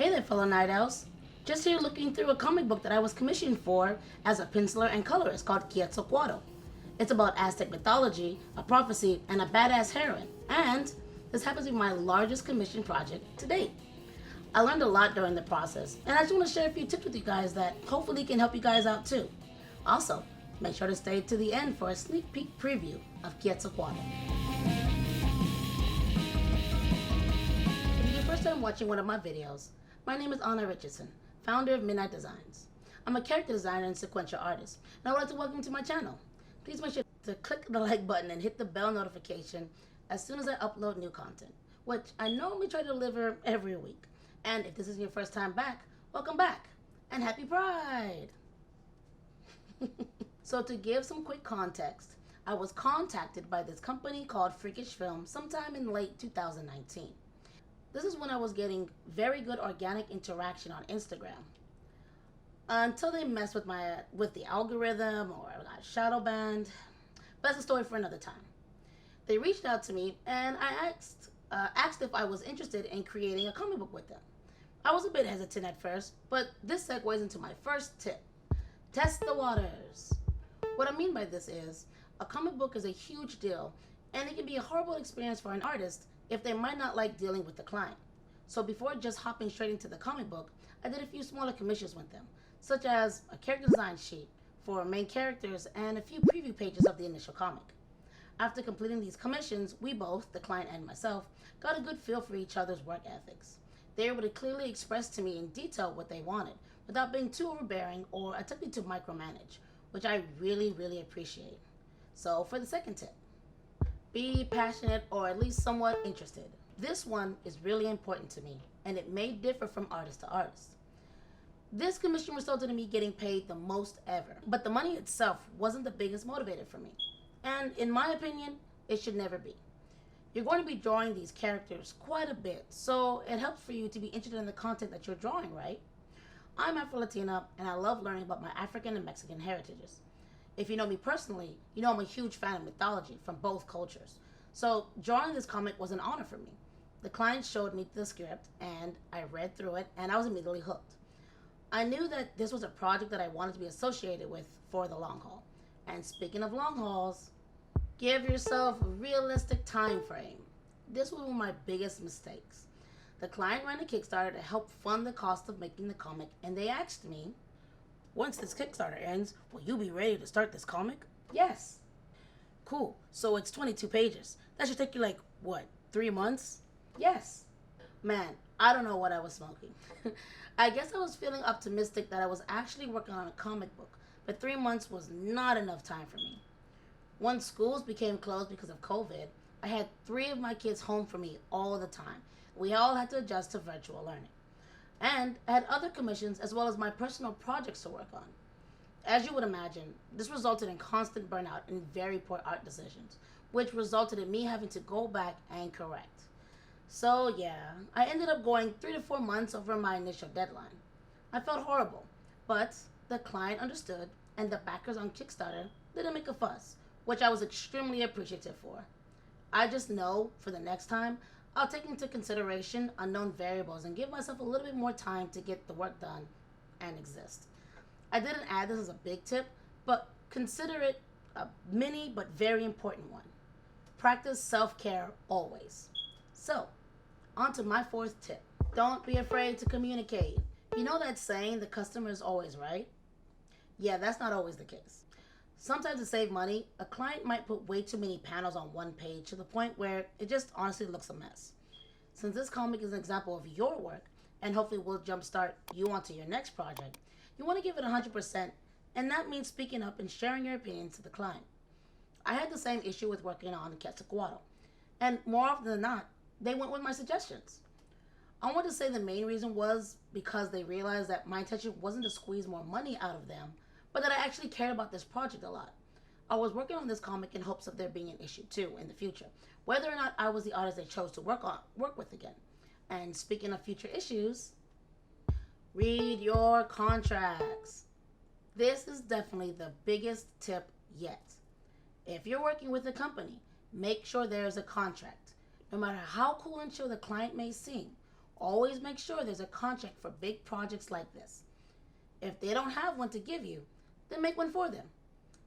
Hey there, fellow Niteowls. Just here looking through a comic book that I was commissioned for as a penciler and colorist called Quetzacoatl. It's about Aztec mythology, a prophecy, and a badass heroine. And this happens to be my largest commission project to date. I learned a lot during the process, and I just want to share a few tips with you guys that hopefully can help you guys out too. Also, make sure to stay to the end for a sneak peek preview of Quetzacoatl. If it's your first time watching one of my videos, my name is Anna Richardson, founder of Middnite Designs. I'm a character designer and sequential artist, and I would like to welcome you to my channel. Please make sure to click the like button and hit the bell notification as soon as I upload new content, which I normally try to deliver every week. And if this is your first time back, welcome back, and happy Pride! So to give some quick context, I was contacted by this company called Freakish Film sometime in late 2019. This is when I was getting very good organic interaction on Instagram. Until they messed with the algorithm or I got shadow banned. But that's a story for another time. They reached out to me and I asked if I was interested in creating a comic book with them. I was a bit hesitant at first, but this segues into my first tip. Test the waters. What I mean by this is, a comic book is a huge deal and it can be a horrible experience for an artist if they might not like dealing with the client. So before just hopping straight into the comic book, I did a few smaller commissions with them, such as a character design sheet for main characters and a few preview pages of the initial comic. After completing these commissions, we both, the client and myself, got a good feel for each other's work ethics. They were able to clearly express to me in detail what they wanted, without being too overbearing or attempting to micromanage, which I really appreciate. So for the second tip, be passionate or at least somewhat interested. This one is really important to me, and it may differ from artist to artist. This commission resulted in me getting paid the most ever, but the money itself wasn't the biggest motivator for me. And in my opinion, it should never be. You're going to be drawing these characters quite a bit, so it helps for you to be interested in the content that you're drawing, right? I'm Afro-Latina, and I love learning about my African and Mexican heritages. If you know me personally, you know I'm a huge fan of mythology from both cultures. So drawing this comic was an honor for me. The client showed me the script and I read through it and I was immediately hooked. I knew that this was a project that I wanted to be associated with for the long haul. And speaking of long hauls, give yourself a realistic time frame. This was one of my biggest mistakes. The client ran a Kickstarter to help fund the cost of making the comic, and they asked me, once this Kickstarter ends, will you be ready to start this comic? Yes. Cool. So it's 22 pages. That should take you like, what, 3 months? Yes. Man, I don't know what I was smoking. I guess I was feeling optimistic that I was actually working on a comic book, but 3 months was not enough time for me. Once schools became closed because of COVID, I had 3 of my kids home for me all the time. We all had to adjust to virtual learning. And I had other commissions as well as my personal projects to work on. As you would imagine, this resulted in constant burnout and very poor art decisions, which resulted in me having to go back and correct. So yeah, I ended up going 3 to 4 months over my initial deadline. I felt horrible, but the client understood and the backers on Kickstarter didn't make a fuss, which I was extremely appreciative for. I just know for the next time, I'll take into consideration unknown variables and give myself a little bit more time to get the work done and exist. I didn't add this as a big tip, but consider it a mini but very important one. Practice self-care always. So, on to my 4th tip. Don't be afraid to communicate. You know that saying, the customer is always right? Yeah, that's not always the case. Sometimes to save money, a client might put way too many panels on one page to the point where it just honestly looks a mess. Since this comic is an example of your work, and hopefully will jumpstart you onto your next project, you want to give it 100%, and that means speaking up and sharing your opinions to the client. I had the same issue with working on Quetzacoatl, and more often than not, they went with my suggestions. I want to say the main reason was because they realized that my intention wasn't to squeeze more money out of them, but that I actually cared about this project a lot. I was working on this comic in hopes of there being an issue 2 in the future, whether or not I was the artist they chose to work with again. And speaking of future issues, read your contracts. This is definitely the biggest tip yet. If you're working with a company, make sure there is a contract. No matter how cool and chill the client may seem, always make sure there's a contract for big projects like this. If they don't have one to give you, then make one for them.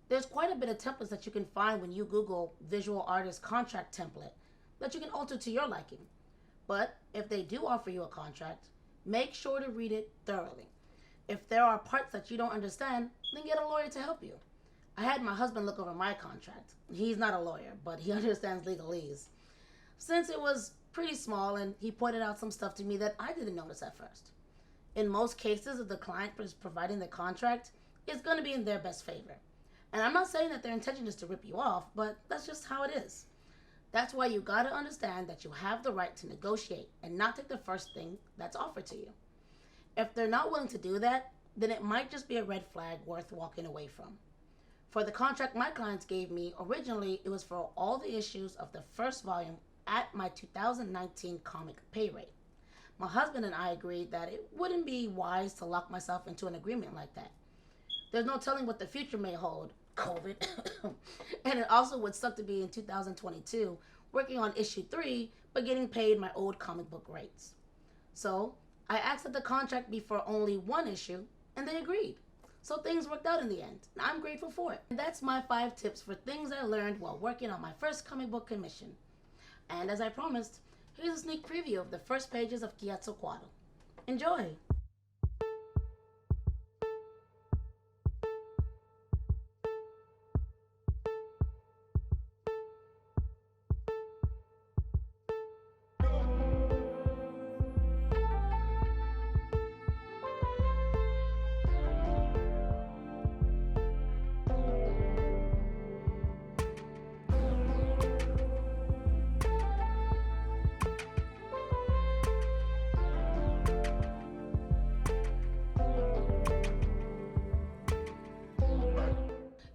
There's quite a bit of templates that you can find when you Google visual artist contract template that you can alter to your liking. But if they do offer you a contract, make sure to read it thoroughly. If there are parts that you don't understand, then get a lawyer to help you. I had my husband look over my contract. He's not a lawyer, but he understands legalese. Since it was pretty small, and he pointed out some stuff to me that I didn't notice at first. In most cases, if the client is providing the contract, it's going to be in their best favor. And I'm not saying that their intention is to rip you off, but that's just how it is. That's why you got to understand that you have the right to negotiate and not take the first thing that's offered to you. If they're not willing to do that, then it might just be a red flag worth walking away from. For the contract my clients gave me, originally it was for all the issues of the first volume at my 2019 comic pay rate. My husband and I agreed that it wouldn't be wise to lock myself into an agreement like that. There's no telling what the future may hold, COVID, and it also would suck to be in 2022 working on issue 3 but getting paid my old comic book rates. So I asked that the contract be for only one issue, and they agreed. So things worked out in the end, and I'm grateful for it. And that's my 5 tips for things I learned while working on my first comic book commission. And as I promised, here's a sneak preview of the first pages of Quetzacoatl. Enjoy!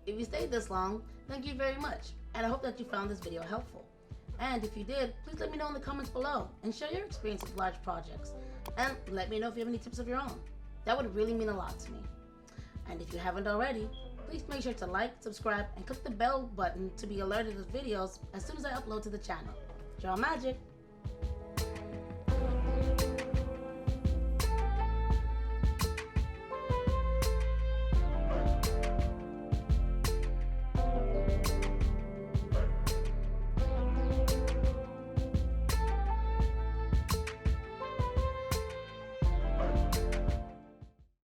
If you stayed this long, thank you very much, and I hope that you found this video helpful. And if you did, please let me know in the comments below and share your experience with large projects. And let me know if you have any tips of your own. That would really mean a lot to me. And if you haven't already, please make sure to like, subscribe, and click the bell button to be alerted of videos as soon as I upload to the channel. Draw magic!